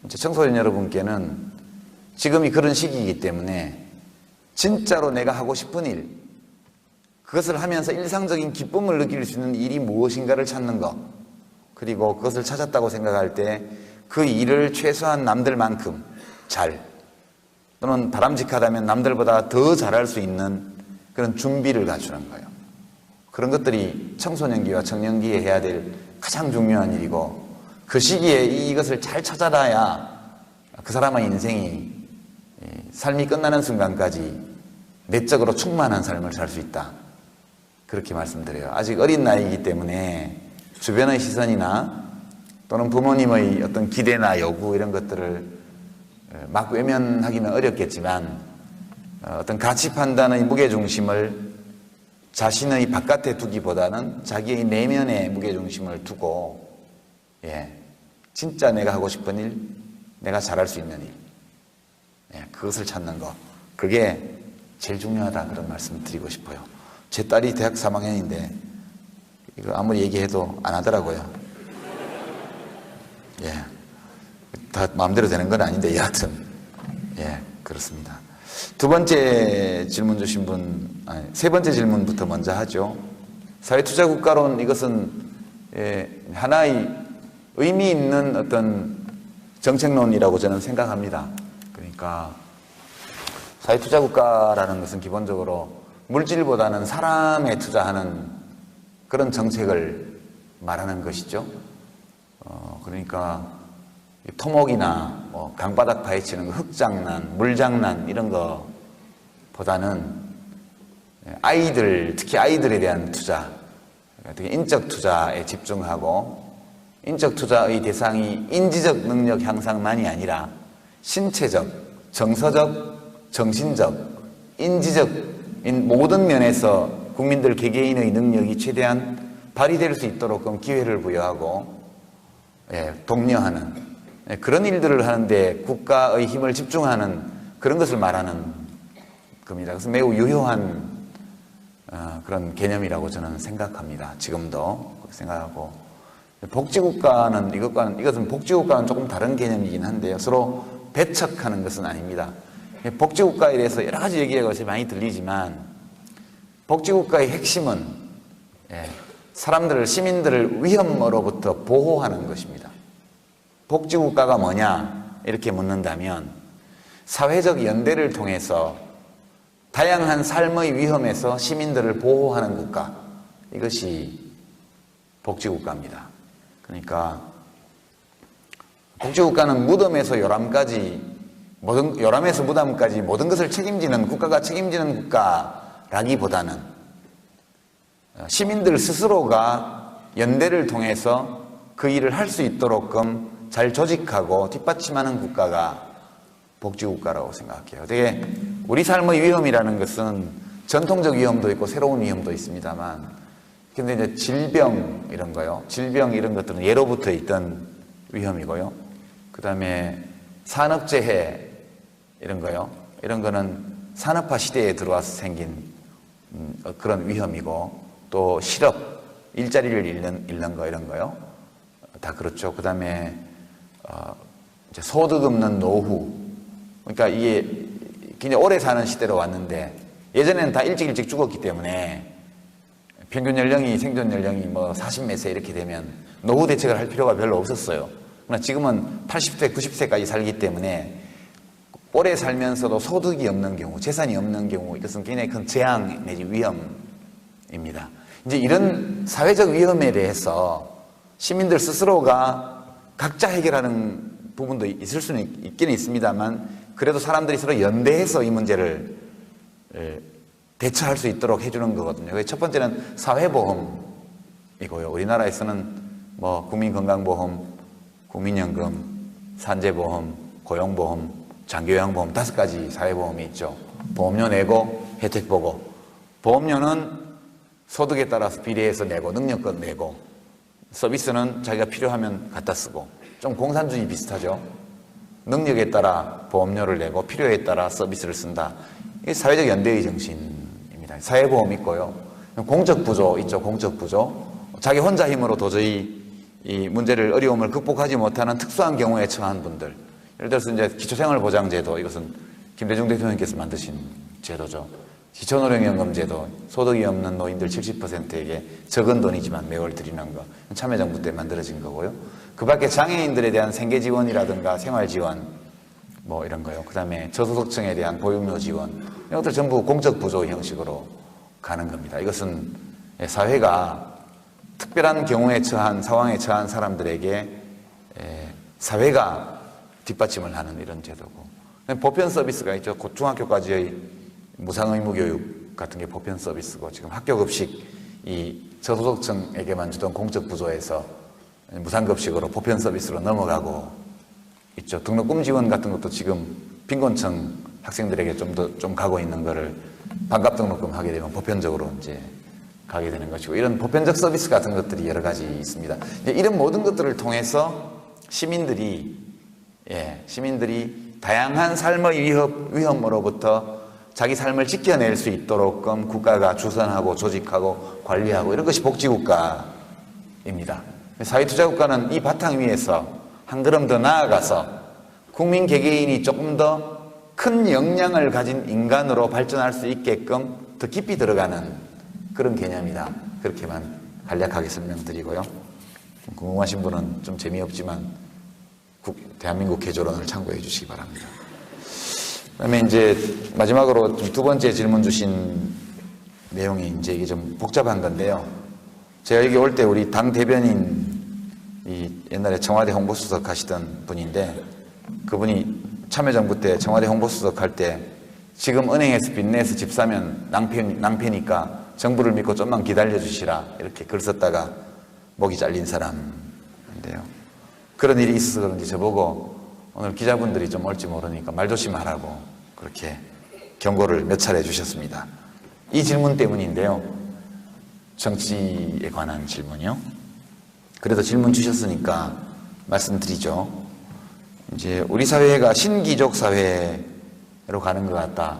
이제 청소년 여러분께는 지금이 그런 시기이기 때문에 진짜로 내가 하고 싶은 일, 그것을 하면서 일상적인 기쁨을 느낄 수 있는 일이 무엇인가를 찾는 것, 그리고 그것을 찾았다고 생각할 때 그 일을 최소한 남들만큼 잘, 또는 바람직하다면 남들보다 더 잘할 수 있는 그런 준비를 갖추는 거예요. 그런 것들이 청소년기와 청년기에 해야 될 가장 중요한 일이고 그 시기에 이것을 잘 찾아놔야 그 사람의 인생이 삶이 끝나는 순간까지 내적으로 충만한 삶을 살 수 있다. 그렇게 말씀드려요. 아직 어린 나이이기 때문에 주변의 시선이나 또는 부모님의 어떤 기대나 요구 이런 것들을 막 외면하기는 어렵겠지만 어떤 가치 판단의 무게중심을 자신의 바깥에 두기보다는 자기의 내면에 무게중심을 두고 진짜 내가 하고 싶은 일, 내가 잘할 수 있는 일, 그것을 찾는 것, 그게 제일 중요하다 그런 말씀 드리고 싶어요. 제 딸이 대학 3학년인데 이거 아무리 얘기해도 안 하더라고요. 예, 다 마음대로 되는 건 아닌데 여하튼 예, 그렇습니다. 두 번째 질문 주신 분, 아니, 세 번째 질문부터 먼저 하죠. 사회투자국가론, 이것은 하나의 의미 있는 어떤 정책론이라고 저는 생각합니다. 그러니까 사회투자국가라는 것은 기본적으로 물질보다는 사람에 투자하는 그런 정책을 말하는 것이죠. 그러니까 토목이나 뭐 강바닥 파헤치는 거, 흙장난, 물장난 이런 거보다는 아이들, 특히 아이들에 대한 투자, 특히 인적 투자에 집중하고, 인적 투자의 대상이 인지적 능력 향상만이 아니라 신체적, 정서적, 정신적, 인지적 모든 면에서 국민들 개개인의 능력이 최대한 발휘될 수 있도록 기회를 부여하고 독려하는 그런 일들을 하는데 국가의 힘을 집중하는 그런 것을 말하는 겁니다. 그래서 매우 유효한 그런 개념이라고 저는 생각합니다. 지금도 생각하고, 복지국가는 이것은 복지국가는 조금 다른 개념이긴 한데요. 서로 배척하는 것은 아닙니다. 복지국가에 대해서 여러 가지 얘기가 많이 들리지만 복지국가의 핵심은 사람들을, 시민들을 위험으로부터 보호하는 것입니다. 복지국가가 뭐냐 이렇게 묻는다면 사회적 연대를 통해서 다양한 삶의 위험에서 시민들을 보호하는 국가, 이것이 복지국가입니다. 그러니까 복지국가는 무덤에서 요람까지, 요람에서 무덤까지 모든 것을 책임지는 국가가 책임지는 국가라기보다는 시민들 스스로가 연대를 통해서 그 일을 할 수 있도록끔 잘 조직하고 뒷받침하는 국가가 복지국가라고 생각해요. 되게 우리 삶의 위험이라는 것은 전통적 위험도 있고 새로운 위험도 있습니다만, 근데 이제 질병 이런 거요, 질병 이런 것들은 예로부터 있던 위험이고요. 그 다음에 산업재해 이런 거요, 이런 거는 산업화 시대에 들어와서 생긴 그런 위험이고, 또 실업, 일자리를 잃는 거 이런 거요, 다 그렇죠. 그 다음에 이제 소득 없는 노후, 그러니까 이게 굉장히 오래 사는 시대로 왔는데 예전에는 다 일찍 죽었기 때문에 평균 연령이, 생존 연령이 뭐 40몇 세 이렇게 되면 노후 대책을 할 필요가 별로 없었어요. 그러나 지금은 80세, 90세까지 살기 때문에 오래 살면서도 소득이 없는 경우, 재산이 없는 경우, 이것은 굉장히 큰 재앙 내지 위험입니다. 이제 이런 사회적 위험에 대해서 시민들 스스로가 각자 해결하는 부분도 있을 수는 있기는 있습니다만, 그래도 사람들이 서로 연대해서 이 문제를 대처할 수 있도록 해주는 거거든요. 첫 번째는 사회보험이고요. 우리나라에서는 뭐 국민건강보험, 국민연금, 산재보험, 고용보험, 장기요양보험 5가지 사회보험이 있죠. 보험료 내고 혜택 보고, 보험료는 소득에 따라서 비례해서 내고 능력껏 내고, 서비스는 자기가 필요하면 갖다 쓰고, 좀 공산주의 비슷하죠. 능력에 따라 보험료를 내고 필요에 따라 서비스를 쓴다. 이게 사회적 연대의 정신입니다. 사회보험 있고요. 공적부조 있죠. 공적부조. 자기 혼자 힘으로 도저히 이 문제를, 어려움을 극복하지 못하는 특수한 경우에 처한 분들. 예를 들어서 이제 기초생활보장제도, 이것은 김대중 대통령께서 만드신 제도죠. 기초노령연금제도, 소득이 없는 노인들 70%에게 적은 돈이지만 매월 드리는 거, 참여정부 때 만들어진 거고요. 그 밖에 장애인들에 대한 생계지원이라든가 생활지원 뭐 이런 거요. 그 다음에 저소득층에 대한 보육료 지원, 이런 것들 전부 공적부조 형식으로 가는 겁니다. 이것은 사회가 특별한 경우에 처한, 상황에 처한 사람들에게 사회가 뒷받침을 하는 이런 제도고, 보편 서비스가 있죠. 중학교까지의 무상의무교육 같은 게 보편 서비스고, 지금 학교급식, 이 저소득층에게만 주던 공적부조에서 무상급식으로 보편 서비스로 넘어가고 있죠. 등록금 지원 같은 것도 지금 빈곤층 학생들에게 좀 가고 있는 거를 반값 등록금 하게 되면 보편적으로 이제 가게 되는 것이고, 이런 보편적 서비스 같은 것들이 여러 가지 있습니다. 이제 이런 모든 것들을 통해서 시민들이 다양한 삶의 위험으로부터 자기 삶을 지켜낼 수 있도록끔 국가가 주선하고 조직하고 관리하고 이런 것이 복지국가입니다. 사회투자국가는 이 바탕 위에서 한 걸음 더 나아가서 국민 개개인이 조금 더 큰 역량을 가진 인간으로 발전할 수 있게끔 더 깊이 들어가는 그런 개념이다. 그렇게만 간략하게 설명드리고요. 궁금하신 분은 좀 재미없지만 대한민국 개조론을 참고해 주시기 바랍니다. 그다음에 이제 마지막으로 두 번째 질문 주신 내용이 이제 이게 좀 복잡한 건데요. 제가 여기 올 때 우리 당 대변인 옛날에 청와대 홍보수석 하시던 분인데 그분이 참여정부 때 청와대 홍보수석 할 때 지금 은행에서 빚내서 집 사면 낭패니까 정부를 믿고 좀만 기다려 주시라 이렇게 글 썼다가 목이 잘린 사람인데요. 그런 일이 있어서 그런지 저보고 오늘 기자분들이 좀 올지 모르니까 말 조심하라고 그렇게 경고를 몇 차례 주셨습니다. 이 질문 때문인데요. 정치에 관한 질문이요. 그래도 질문 주셨으니까 말씀드리죠. 이제 우리 사회가 신기족 사회로 가는 것 같다.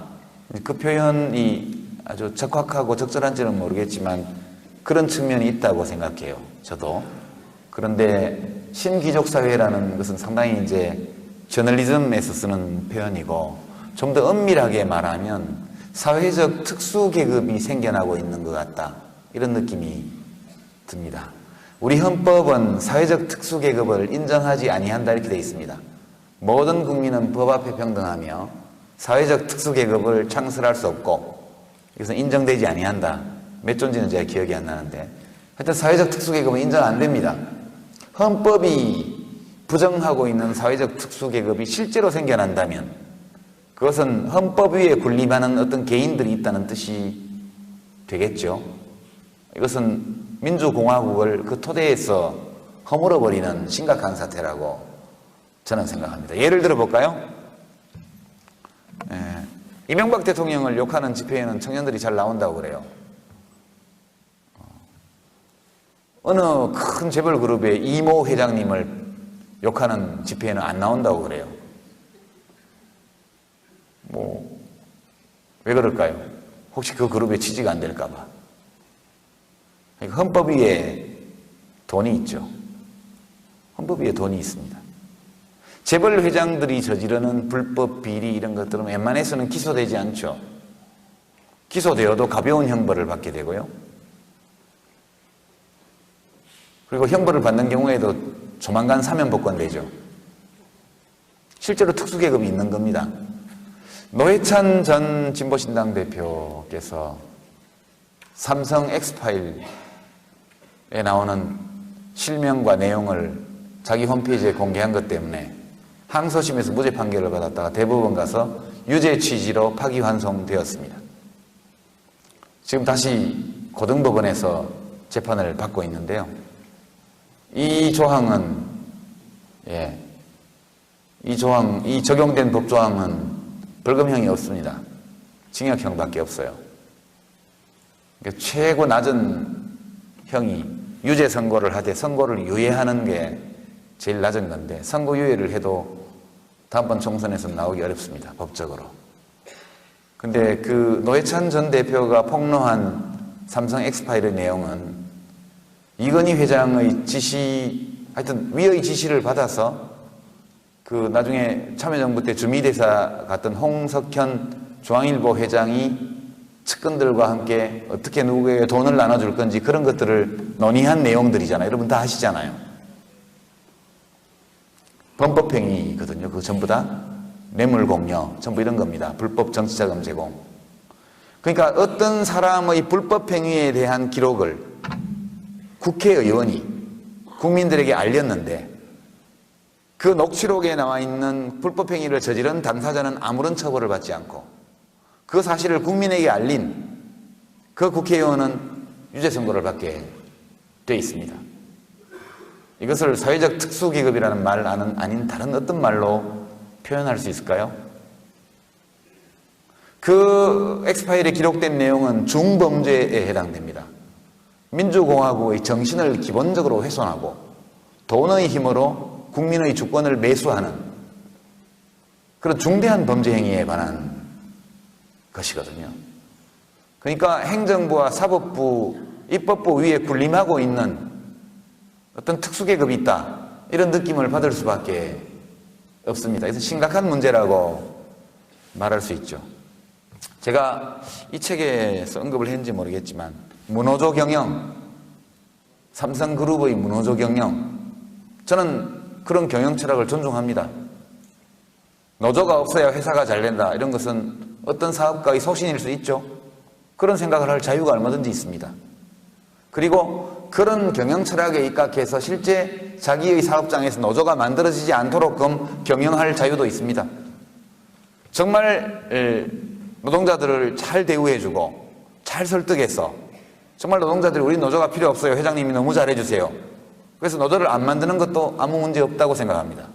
그 표현이 아주 적확하고 적절한지는 모르겠지만 그런 측면이 있다고 생각해요. 저도. 그런데 신기족 사회라는 것은 상당히 이제 저널리즘에서 쓰는 표현이고 좀 더 엄밀하게 말하면 사회적 특수 계급이 생겨나고 있는 것 같다. 이런 느낌이 듭니다. 우리 헌법은 사회적 특수 계급을 인정하지 아니한다 이렇게 되어 있습니다. 모든 국민은 법 앞에 평등하며 사회적 특수 계급을 창설할 수 없고 이것은 인정되지 아니한다. 몇 조인지는 제가 기억이 안 나는데 하여튼 사회적 특수 계급은 인정 안 됩니다. 헌법이 부정하고 있는 사회적 특수 계급이 실제로 생겨난다면 그것은 헌법 위에 군림하는 어떤 개인들이 있다는 뜻이 되겠죠. 이것은 민주공화국을 그 토대에서 허물어버리는 심각한 사태라고 저는 생각합니다. 예를 들어 볼까요? 이명박 대통령을 욕하는 집회에는 청년들이 잘 나온다고 그래요. 어느 큰 재벌 그룹의 이모 회장님을 욕하는 집회에는 안 나온다고 그래요. 왜 그럴까요? 혹시 그 그룹의 취지가 안 될까 봐. 헌법 위에 돈이 있죠. 헌법 위에 돈이 있습니다. 재벌 회장들이 저지르는 불법 비리 이런 것들은 웬만해서는 기소되지 않죠. 기소되어도 가벼운 형벌을 받게 되고요. 그리고 형벌을 받는 경우에도 조만간 사면복권되죠. 실제로 특수계급이 있는 겁니다. 노회찬 전 진보신당 대표께서 삼성 엑스파일에 나오는 실명과 내용을 자기 홈페이지에 공개한 것 때문에 항소심에서 무죄 판결을 받았다가 대법원 가서 유죄 취지로 파기환송되었습니다. 지금 다시 고등법원에서 재판을 받고 있는데요. 이 조항은 이 적용된 법조항은 벌금형이 없습니다. 징역형밖에 없어요. 그러니까 최고 낮은 형이 유죄 선고를 하되 선고를 유예하는 게 제일 낮은 건데 선고 유예를 해도 다음번 총선에서 나오기 어렵습니다. 법적으로. 근데 그 노회찬 전 대표가 폭로한 삼성 엑스파일의 내용은 이건희 회장의 하여튼 위의 지시를 받아서 그 나중에 참여정부 때 주미대사 갔던 홍석현 중앙일보 회장이 측근들과 함께 어떻게 누구에게 돈을 나눠줄 건지 그런 것들을 논의한 내용들이잖아요. 여러분 다 아시잖아요. 범법행위거든요. 그거 전부 다 뇌물공여 전부 이런 겁니다. 불법 정치자금 제공. 그러니까 어떤 사람의 불법행위에 대한 기록을 국회의원이 국민들에게 알렸는데 그 녹취록에 나와 있는 불법행위를 저지른 당사자는 아무런 처벌을 받지 않고 그 사실을 국민에게 알린 그 국회의원은 유죄 선고를 받게 돼 있습니다. 이것을 사회적 특수계급이라는 말 아닌 다른 어떤 말로 표현할 수 있을까요? 그 엑스파일에 기록된 내용은 중범죄에 해당됩니다. 민주공화국의 정신을 기본적으로 훼손하고 돈의 힘으로 국민의 주권을 매수하는 그런 중대한 범죄 행위에 관한 것이거든요. 그러니까 행정부와 사법부, 입법부 위에 군림하고 있는 어떤 특수계급이 있다, 이런 느낌을 받을 수밖에 없습니다. 그래서 심각한 문제라고 말할 수 있죠. 제가 이 책에서 언급을 했는지 모르겠지만 문호조 경영, 삼성그룹의 문호조 경영, 저는 그런 경영 철학을 존중합니다. 노조가 없어야 회사가 잘 된다, 이런 것은 어떤 사업가의 소신일 수 있죠. 그런 생각을 할 자유가 얼마든지 있습니다. 그리고 그런 경영 철학에 입각해서 실제 자기의 사업장에서 노조가 만들어지지 않도록끔 경영할 자유도 있습니다. 정말 노동자들을 잘 대우해주고 잘 설득해서 정말 노동자들이 우리 노조가 필요 없어요, 회장님이 너무 잘해주세요, 그래서 노조를 안 만드는 것도 아무 문제 없다고 생각합니다.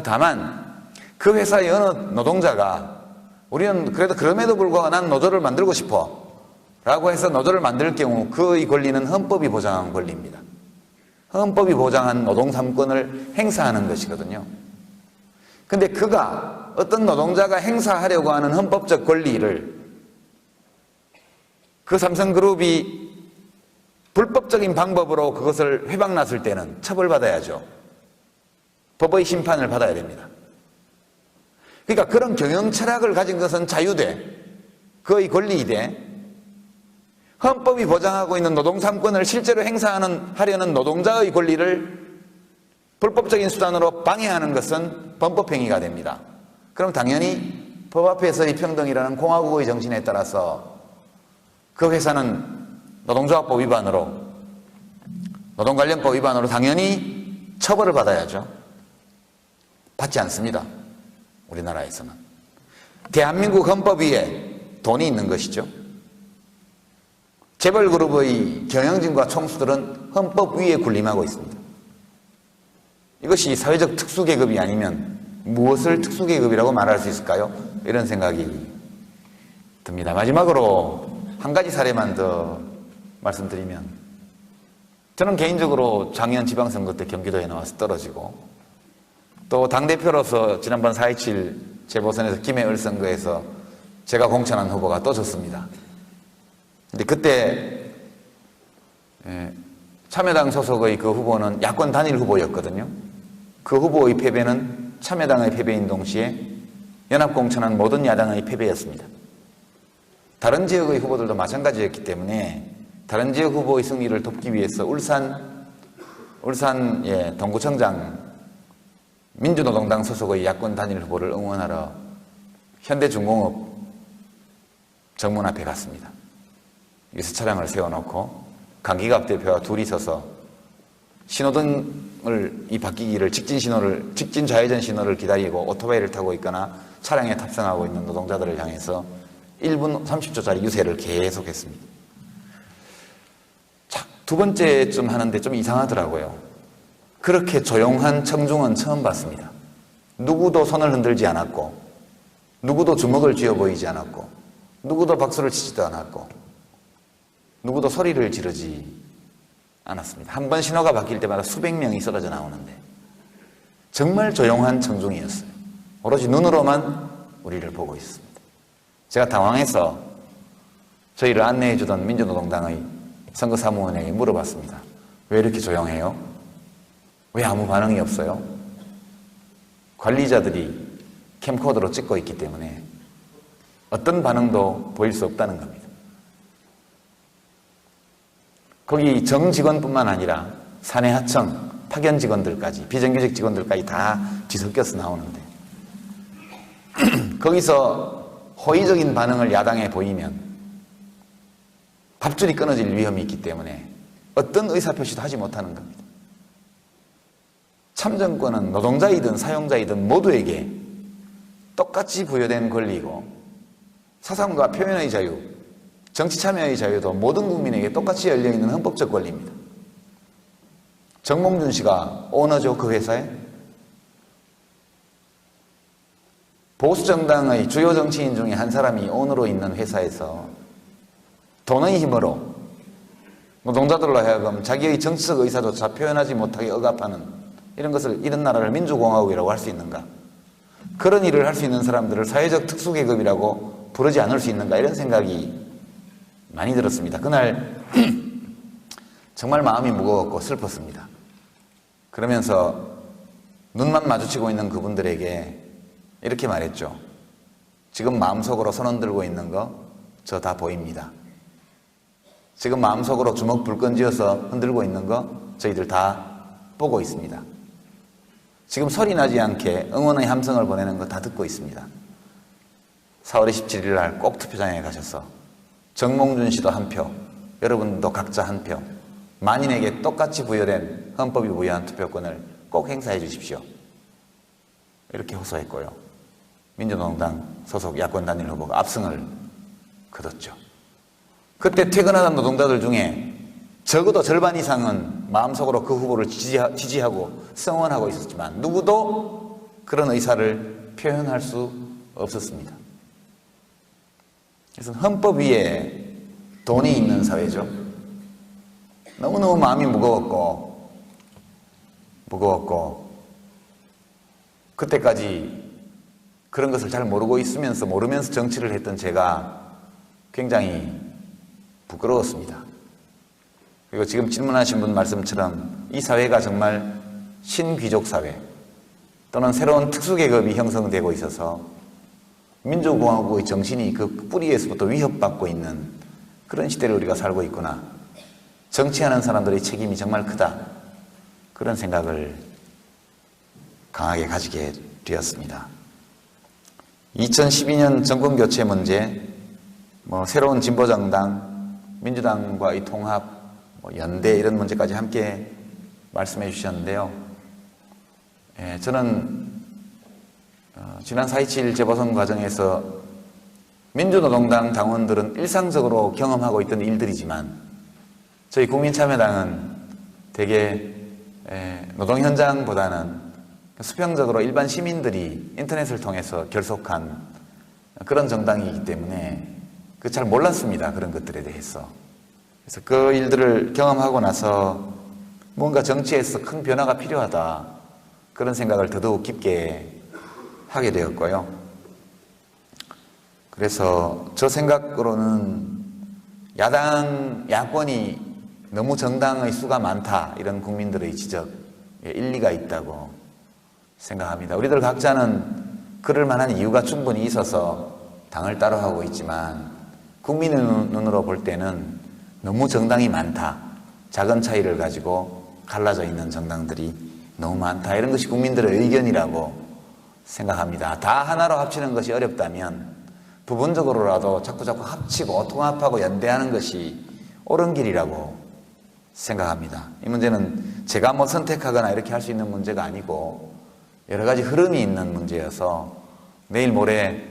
다만 그 회사의 어느 노동자가 우리는 그래도 그럼에도 불구하고 난 노조를 만들고 싶어 라고 해서 노조를 만들 경우 그의 권리는 헌법이 보장한 권리입니다. 헌법이 보장한 노동 3권을 행사하는 것이거든요. 근데 그가 어떤 노동자가 행사하려고 하는 헌법적 권리를 그 삼성그룹이 불법적인 방법으로 그것을 회방났을 때는 처벌받아야죠. 법의 심판을 받아야 됩니다. 그러니까 그런 경영 철학을 가진 것은 자유돼, 그의 권리이되, 헌법이 보장하고 있는 노동 3권을 실제로 행사하려는 노동자의 권리를 불법적인 수단으로 방해하는 것은 범법행위가 됩니다. 그럼 당연히 법 앞에서의 평등이라는 공화국의 정신에 따라서 그 회사는 노동조합법 위반으로, 노동관련법 위반으로 당연히 처벌을 받아야죠. 받지 않습니다. 우리나라에서는. 대한민국 헌법 위에 돈이 있는 것이죠. 재벌그룹의 경영진과 총수들은 헌법 위에 군림하고 있습니다. 이것이 사회적 특수계급이 아니면 무엇을 특수계급이라고 말할 수 있을까요? 이런 생각이 듭니다. 마지막으로 한 가지 사례만 더 말씀드리면, 저는 개인적으로 작년 지방선거 때 경기도에 나와서 떨어지고, 또 당대표로서 지난번 4.27 재보선에서 김해을 선거에서 제가 공천한 후보가 또 졌습니다. 근데 그때 참여당 소속의 그 후보는 야권 단일 후보였거든요. 그 후보의 패배는 참여당의 패배인 동시에 연합공천한 모든 야당의 패배였습니다. 다른 지역의 후보들도 마찬가지였기 때문에 다른 지역 후보의 승리를 돕기 위해서 울산 동구청장 민주노동당 소속의 야권 단일 후보를 응원하러 현대중공업 정문 앞에 갔습니다. 여기서 차량을 세워놓고 강기갑 대표와 둘이 서서 신호등을 바뀌기를 직진 좌회전 신호를 기다리고 오토바이를 타고 있거나 차량에 탑승하고 있는 노동자들을 향해서 1분 30초짜리 유세를 계속했습니다. 자, 두 번째쯤 하는데 좀 이상하더라고요. 그렇게 조용한 청중은 처음 봤습니다. 누구도 손을 흔들지 않았고, 누구도 주먹을 쥐어 보이지 않았고, 누구도 박수를 치지도 않았고, 누구도 소리를 지르지 않았습니다. 한 번 신호가 바뀔 때마다 수백 명이 쏟아져 나오는데 정말 조용한 청중이었어요. 오로지 눈으로만 우리를 보고 있습니다. 제가 당황해서 저희를 안내해 주던 민주노동당의 선거사무원에게 물어봤습니다. 왜 이렇게 조용해요? 왜 아무 반응이 없어요? 관리자들이 캠코더로 찍고 있기 때문에 어떤 반응도 보일 수 없다는 겁니다. 거기 정직원뿐만 아니라 사내 하청, 파견 직원들까지, 비정규직 직원들까지 다 뒤섞여서 나오는데 거기서 호의적인 반응을 야당에 보이면 밥줄이 끊어질 위험이 있기 때문에 어떤 의사표시도 하지 못하는 겁니다. 참정권은 노동자이든 사용자이든 모두에게 똑같이 부여된 권리이고, 사상과 표현의 자유, 정치 참여의 자유도 모든 국민에게 똑같이 열려있는 헌법적 권리입니다. 정몽준 씨가 오너죠, 그 회사에. 보수정당의 주요 정치인 중에 한 사람이 오너로 있는 회사에서 돈의 힘으로 노동자들로 하여금 자기의 정치적 의사조차 표현하지 못하게 억압하는 이런 나라를 민주공화국이라고 할 수 있는가? 그런 일을 할 수 있는 사람들을 사회적 특수계급이라고 부르지 않을 수 있는가 이런 생각이 많이 들었습니다. 그날 정말 마음이 무거웠고 슬펐습니다. 그러면서 눈만 마주치고 있는 그분들에게 이렇게 말했죠. 지금 마음속으로 손 흔들고 있는 거 저 다 보입니다. 지금 마음속으로 주먹 불끈 쥐어서 흔들고 있는 거 저희들 다 보고 있습니다. 지금 소리 나지 않게 응원의 함성을 보내는 거 다 듣고 있습니다. 4월 27일 날 꼭 투표장에 가셔서 정몽준 씨도 한 표, 여러분도 각자 한 표, 만인에게 똑같이 부여된 헌법이 부여한 투표권을 꼭 행사해 주십시오. 이렇게 호소했고요. 민주노동당 소속 야권 단일 후보가 압승을 거뒀죠. 그때 퇴근하던 노동자들 중에 적어도 절반 이상은 마음속으로 그 후보를 지지하고 성원하고 있었지만 누구도 그런 의사를 표현할 수 없었습니다. 그래서 헌법 위에 돈이 있는 사회죠. 너무너무 마음이 무거웠고 그때까지 그런 것을 잘 모르면서 정치를 했던 제가 굉장히 부끄러웠습니다. 그리고 지금 질문하신 분 말씀처럼 이 사회가 정말 신귀족 사회 또는 새로운 특수계급이 형성되고 있어서 민주공화국의 정신이 그 뿌리에서부터 위협받고 있는 그런 시대를 우리가 살고 있구나. 정치하는 사람들의 책임이 정말 크다. 그런 생각을 강하게 가지게 되었습니다. 2012년 정권교체 문제, 새로운 진보정당, 민주당과의 통합, 연대 이런 문제까지 함께 말씀해 주셨는데요. 저는 지난 4.27 재보선 과정에서 민주노동당 당원들은 일상적으로 경험하고 있던 일들이지만 저희 국민참여당은 되게 노동 현장보다는 수평적으로 일반 시민들이 인터넷을 통해서 결속한 그런 정당이기 때문에 잘 몰랐습니다. 그런 것들에 대해서. 그래서 그 일들을 경험하고 나서 뭔가 정치에서 큰 변화가 필요하다. 그런 생각을 더더욱 깊게 하게 되었고요. 그래서 저 생각으로는 야권이 너무 정당의 수가 많다. 이런 국민들의 지적에 일리가 있다고 생각합니다. 우리들 각자는 그럴 만한 이유가 충분히 있어서 당을 따로 하고 있지만 국민의 눈으로 볼 때는 너무 정당이 많다. 작은 차이를 가지고 갈라져 있는 정당들이 너무 많다. 이런 것이 국민들의 의견이라고 생각합니다. 다 하나로 합치는 것이 어렵다면 부분적으로라도 자꾸 합치고 통합하고 연대하는 것이 옳은 길이라고 생각합니다. 이 문제는 제가 선택하거나 이렇게 할 수 있는 문제가 아니고 여러 가지 흐름이 있는 문제여서 내일 모레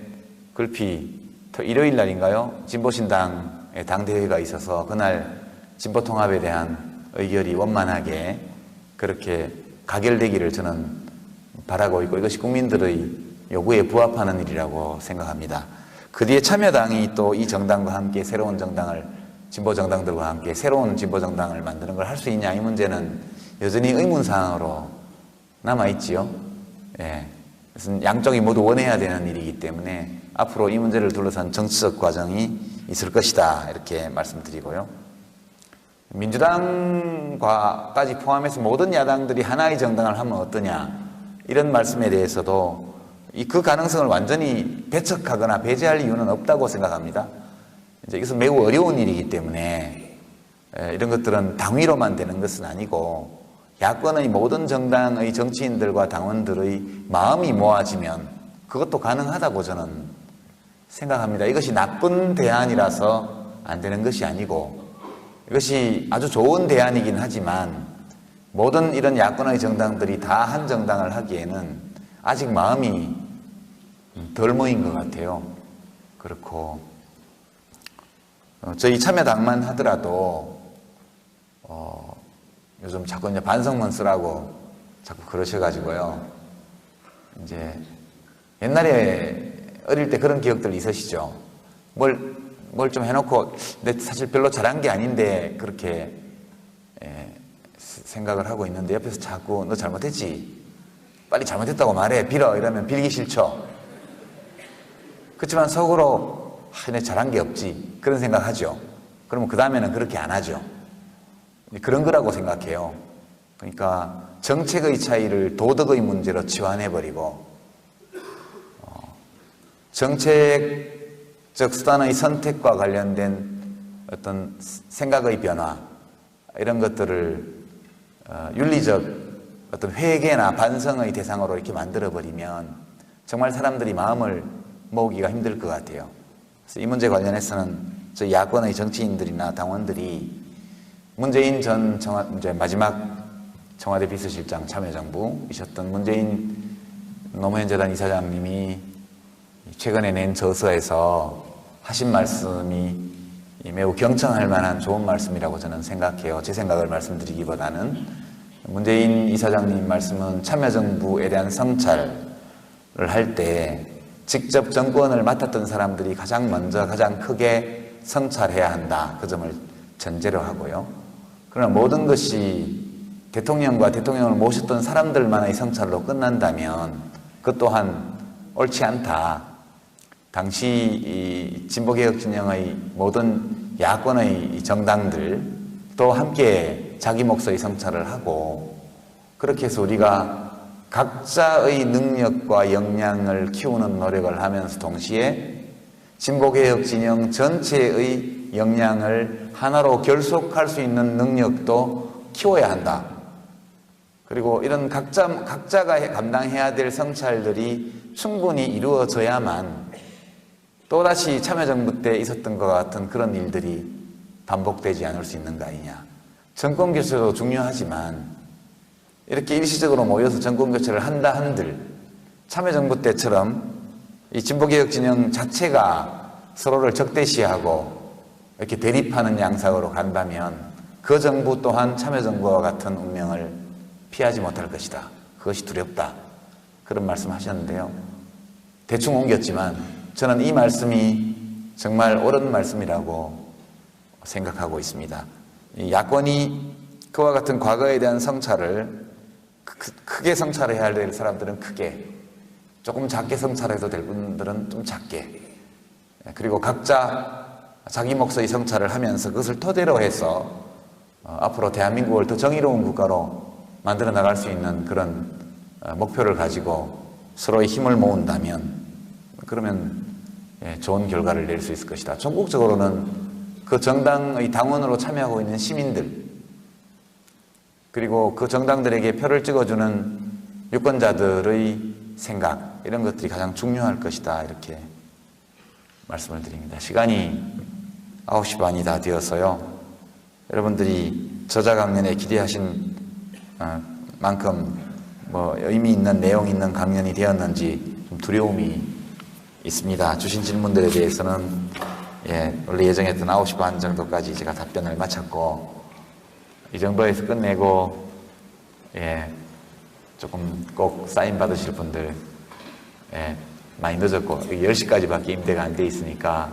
글피 일요일 날인가요? 진보신당의 당대회가 있어서 그날 진보통합에 대한 의결이 원만하게 그렇게 가결되기를 저는 바라고 있고 이것이 국민들의 요구에 부합하는 일이라고 생각합니다. 그 뒤에 참여당이 또 이 정당과 함께 새로운 정당을 진보정당들과 함께 새로운 진보정당을 만드는 걸 할 수 있냐 이 문제는 여전히 의문사항으로 남아있지요. 그래서 양쪽이 모두 원해야 되는 일이기 때문에 앞으로 이 문제를 둘러싼 정치적 과정이 있을 것이다 이렇게 말씀드리고요. 민주당과까지 포함해서 모든 야당들이 하나의 정당을 하면 어떠냐 이런 말씀에 대해서도 그 가능성을 완전히 배척하거나 배제할 이유는 없다고 생각합니다. 이것은 매우 어려운 일이기 때문에 이런 것들은 당위로만 되는 것은 아니고 야권의 모든 정당의 정치인들과 당원들의 마음이 모아지면 그것도 가능하다고 저는 생각합니다. 이것이 나쁜 대안이라서 안 되는 것이 아니고 이것이 아주 좋은 대안이긴 하지만 모든 이런 야권의 정당들이 다 한 정당을 하기에는 아직 마음이 덜 모인 것 같아요. 그렇고 저희 참여당만 하더라도 요즘 자꾸 이제 반성문 쓰라고 자꾸 그러셔가지고요. 이제 옛날에 어릴 때 그런 기억들 있으시죠? 뭘 좀 해놓고 근데 사실 별로 잘한 게 아닌데 그렇게 생각을 하고 있는데 옆에서 자꾸 너 잘못했지? 빨리 잘못했다고 말해. 빌어. 이러면 빌기 싫죠? 그렇지만 속으로 내가 잘한 게 없지 그런 생각하죠. 그러면 그 다음에는 그렇게 안 하죠. 그런 거라고 생각해요. 그러니까 정책의 차이를 도덕의 문제로 치환해버리고 정책적 수단의 선택과 관련된 어떤 생각의 변화 이런 것들을 윤리적 어떤 회개나 반성의 대상으로 이렇게 만들어버리면 정말 사람들이 마음을 모으기가 힘들 것 같아요. 그래서 이 문제 관련해서는 저희 야권의 정치인들이나 당원들이 문재인 전 이제 마지막 청와대 비서실장 참여정부이셨던 문재인 노무현 재단 이사장님이 최근에 낸 저서에서 하신 말씀이 매우 경청할 만한 좋은 말씀이라고 저는 생각해요. 제 생각을 말씀드리기보다는 문재인 이사장님 말씀은 참여정부에 대한 성찰을 할 때 직접 정권을 맡았던 사람들이 가장 먼저 가장 크게 성찰해야 한다. 그 점을 전제로 하고요. 그러나 모든 것이 대통령과 대통령을 모셨던 사람들만의 성찰로 끝난다면 그것 또한 옳지 않다. 당시 이 진보개혁 진영의 모든 야권의 정당들도 함께 자기 몫의 성찰을 하고 그렇게 해서 우리가 각자의 능력과 역량을 키우는 노력을 하면서 동시에 진보개혁 진영 전체의 역량을 하나로 결속할 수 있는 능력도 키워야 한다. 그리고 이런 각자가 감당해야 될 성찰들이 충분히 이루어져야만 또다시 참여정부 때 있었던 것 같은 그런 일들이 반복되지 않을 수 있는 거 아니냐. 정권교체도 중요하지만 이렇게 일시적으로 모여서 정권교체를 한다 한들 참여정부 때처럼 이 진보개혁 진영 자체가 서로를 적대시하고 이렇게 대립하는 양상으로 간다면 그 정부 또한 참여정부와 같은 운명을 피하지 못할 것이다. 그것이 두렵다. 그런 말씀 하셨는데요. 대충 옮겼지만 저는 이 말씀이 정말 옳은 말씀이라고 생각하고 있습니다. 이 야권이 그와 같은 과거에 대한 성찰을 크게 성찰해야 될 사람들은 크게, 조금 작게 성찰해도 될 분들은 좀 작게, 그리고 각자 자기 몫의 성찰을 하면서 그것을 토대로 해서 앞으로 대한민국을 더 정의로운 국가로 만들어 나갈 수 있는 그런 목표를 가지고 서로의 힘을 모은다면 그러면 좋은 결과를 낼 수 있을 것이다. 전국적으로는 그 정당의 당원으로 참여하고 있는 시민들 그리고 그 정당들에게 표를 찍어주는 유권자들의 생각 이런 것들이 가장 중요할 것이다. 이렇게 말씀을 드립니다. 시간이 9시 반이 다 되어서요. 여러분들이 저자강연에 기대하신 만큼 의미 있는 내용 있는 강연이 되었는지 좀 두려움이 있습니다. 주신 질문들에 대해서는 원래 예정했던 9시 반 정도까지 제가 답변을 마쳤고 이 정도에서 끝내고 조금 꼭 사인 받으실 분들 많이 늦었고 10시까지밖에 임대가 안 돼 있으니까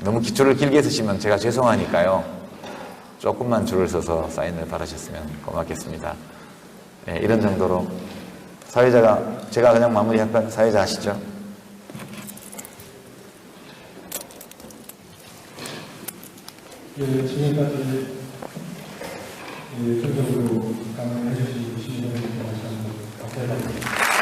너무 기초를 길게 쓰시면 제가 죄송하니까요. 조금만 줄을 서서 사인을 받으셨으면 고맙겠습니다. 이런 정도로 사회자가 제가 그냥 마무리할까요? 사회자 하시죠. 지금까지 전적으로 강연해 주신 시민분들께 감사합니다.